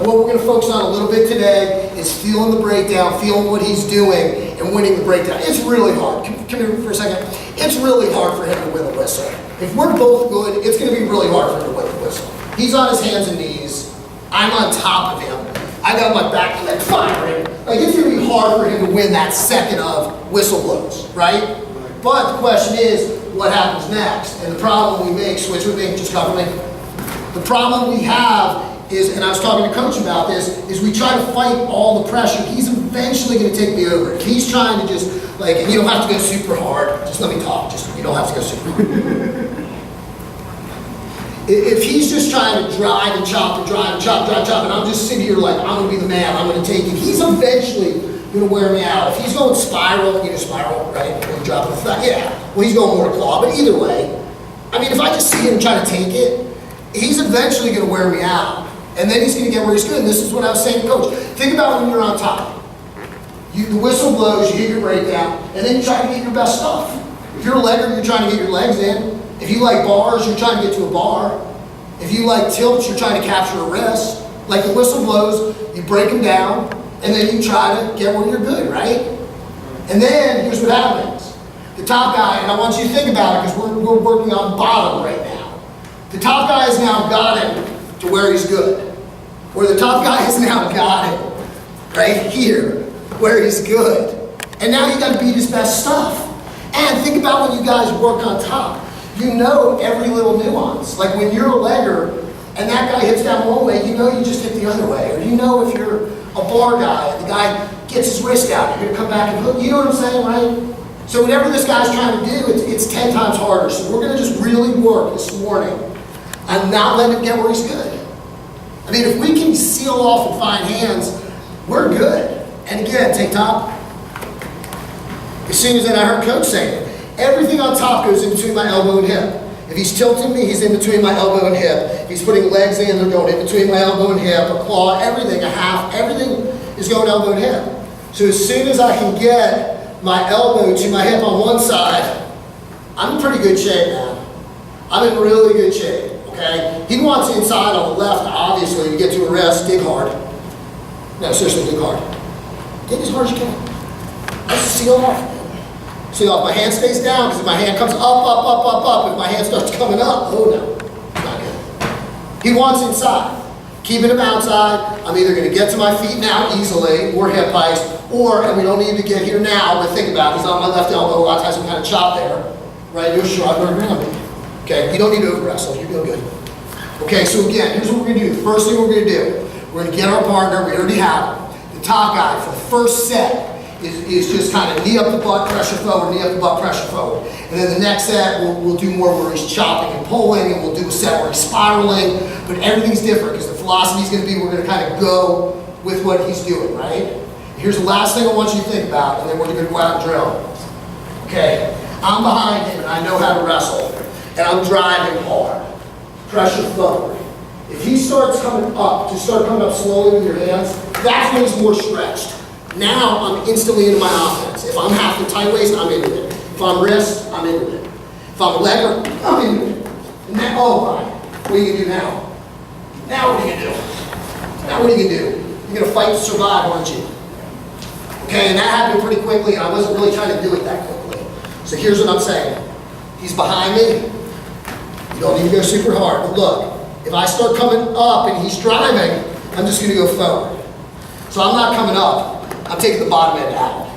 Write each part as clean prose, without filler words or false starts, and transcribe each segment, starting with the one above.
what we're going to focus on a little bit today is feeling the breakdown, feeling what he's doing, and winning the breakdown. It's really hard. Come here for a second. It's really hard for him to win the whistle. If we're both good, it's going to be really hard for him to win the whistle. He's on his hands and knees. I'm on top of him. I got my back leg firing. Like, it's going to be hard for him to win that second of whistle blows, right? But the question is, what happens next? And the problem we make, switch with me, just cover me. The problem we have is, and I was talking to Coach about this, is we try to fight all the pressure. He's eventually going to take me over. If he's trying to just, like, and you don't have to go super hard, just let me talk, just, you don't have to go super hard. If he's just trying to drive and chop and drive and chop, and I'm just sitting here like, I'm going to be the man, I'm going to take it, he's eventually going to wear me out. If he's going spiral, you know, spiral, right? When you drop it, yeah. Well, he's going more to claw, but either way, I mean, if I just see him trying to take it, he's eventually going to wear me out. And then he's going to get where he's good. And this is what I was saying to Coach. Think about when you're on top. The whistle blows, you get your breakdown, and then you try to get your best stuff. If you're a legger, you're trying to get your legs in. If you like bars, you're trying to get to a bar. If you like tilts, you're trying to capture a wrist. Like the whistle blows, you break them down, and then you try to get where you're good, right? And then here's what happens. The top guy, and I want you to think about it because we're working on bottom right now. The top guy has now got him to where he's good. Where the top guy has now got him, right here, where he's good. And now you got to beat his best stuff. And think about when you guys work on top. You know every little nuance. Like when you're a legger and that guy hits down one way, you know you just hit the other way. Or you know if you're a bar guy and the guy gets his wrist out, you're going to come back and hook. You know what I'm saying, right? So whatever this guy's trying to do, it's 10 times harder. So we're going to just really work this morning on not letting him get where he's good. I mean, if we can seal off and find hands, we're good. And again, take top. As soon as then I heard Coach say it. Everything on top goes in between my elbow and hip. If he's tilting me, he's in between my elbow and hip. If he's putting legs in, they're going in between my elbow and hip, a claw, everything, a half, everything is going elbow and hip. So as soon as I can get my elbow to my hip on one side, I'm in pretty good shape now. I'm in really good shape, okay? He wants inside on the left, obviously, to get to a wrist, dig hard. No, seriously, dig hard. Dig as hard as you can. Let's seal off. See, if my hand stays down, because if my hand comes up, if my hand starts coming up, oh no, not good. He wants inside. Keeping him outside, I'm either going to get to my feet now easily, or hip height, or, and we don't need to get here now, but think about it, he's on my left elbow, lots of some kind of chop there, right, do a shrug or a ground. Okay, you don't need to over wrestle, you're doing good. Okay, so again, here's what we're going to do. The first thing we're going to do, we're going to get our partner, we already have him, the top guy for the first set, is just kind of knee up the butt, pressure forward, knee up the butt, pressure forward. And then the next set, we'll do more where he's chopping and pulling, and we'll do a set where he's spiraling, but everything's different because the philosophy is going to be we're going to kind of go with what he's doing, right? Here's the last thing I want you to think about, and then we're going to go out and drill. Okay, I'm behind him, and I know how to wrestle, and I'm driving hard, pressure forward. If he starts coming up, just start coming up slowly with your hands, that's when he's more stretched. Now I'm instantly into my offense. If I'm half the tight waist, I'm into it. If I'm wrist, I'm into it. If I'm a legger, I'm into it. And now, oh my, what are you gonna do now? Now what are you gonna do? Now what are you gonna do? You're gonna fight to survive, aren't you? Okay, and that happened pretty quickly, and I wasn't really trying to do it that quickly. So here's what I'm saying. He's behind me. You don't need to go super hard, but look, if I start coming up and he's driving, I'm just gonna go forward. So I'm not coming up. I'm taking the bottom end out.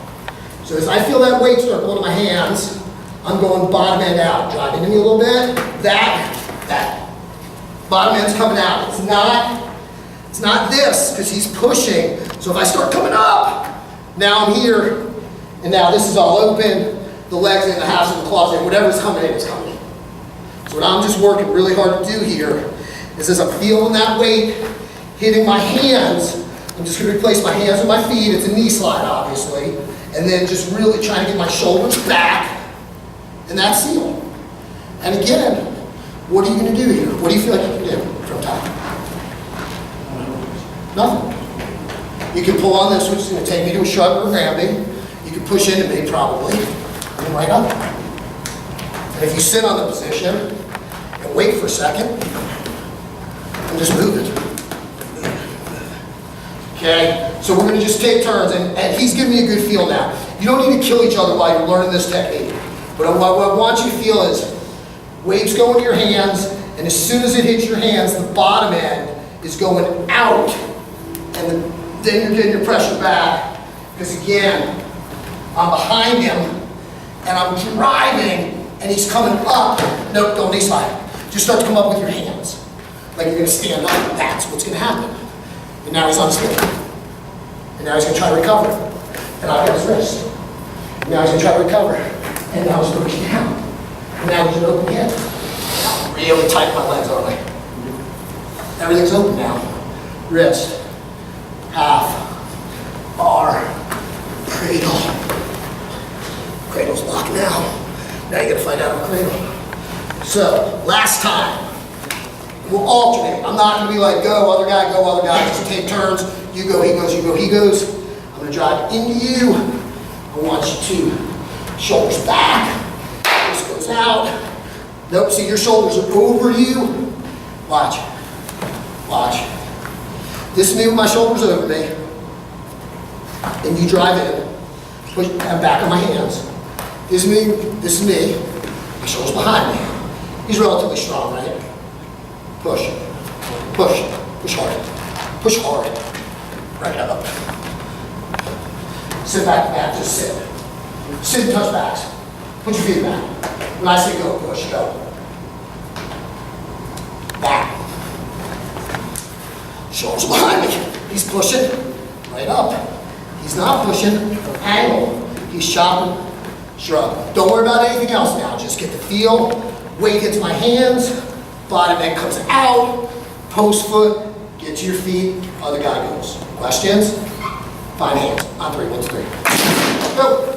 So as I feel that weight start going to my hands, I'm going bottom end out. Drive into me a little bit. That. Bottom end's coming out. It's not this, because he's pushing. So if I start coming up, now I'm here, and now this is all open. The legs in, the halves of the claws in, whatever's coming in is coming in. So what I'm just working really hard to do here is as I'm feeling that weight hitting my hands, I'm just going to replace my hands with my feet. It's a knee slide, obviously. And then just really trying to get my shoulders back. And that's seal. And again, what are you going to do here? What do you feel like you can do from top? Nothing. You can pull on this, which is going to take me to a shrug or a granby. You can push into me, probably. And right up. And if you sit on the position and wait for a second, and just move it. Okay? So we're gonna just take turns, and he's giving me a good feel now. You don't need to kill each other while you're learning this technique. But what I want you to feel is, weights go into your hands, and as soon as it hits your hands, the bottom end is going out, and then you're getting your pressure back, because again, I'm behind him, and I'm driving, and he's coming up. Nope, don't knee slide. Just start to come up with your hands. Like you're gonna stand up, that's what's gonna happen. And now he's on his feet. And now he's gonna try to recover. And I've got his wrist. And now he's gonna try to recover. And now he's looking down. And now he's gonna open again. Really tight my legs, aren't they? Everything's open now. Wrist, half, bar, cradle. Cradle's locked now. Now you gotta find out a cradle. So, last time, we'll alternate. I'm not gonna be like, go, other guy, just take turns. You go, he goes, you go, he goes. I'm gonna drive into you. I want you to, shoulders back. This goes out. Nope, see your shoulders are over you. Watch, watch. This me with my shoulders over me. And you drive in. Push, I'm back on my hands. This is me. My shoulders behind me. He's relatively strong, right? Push, push, push hard, right up. Sit back, just sit. Sit and touch backs. Put your feet back. When I say go, push, go. Back. Shoulders behind me. He's pushing, right up. He's not pushing, angle. He's chopping, shrug. Don't worry about anything else now. Just get the feel. Weight hits my hands. Bottom end comes out. Post foot. Get to your feet. Other guy goes. Questions? Find hands. On three. 1, 2, 3. Go.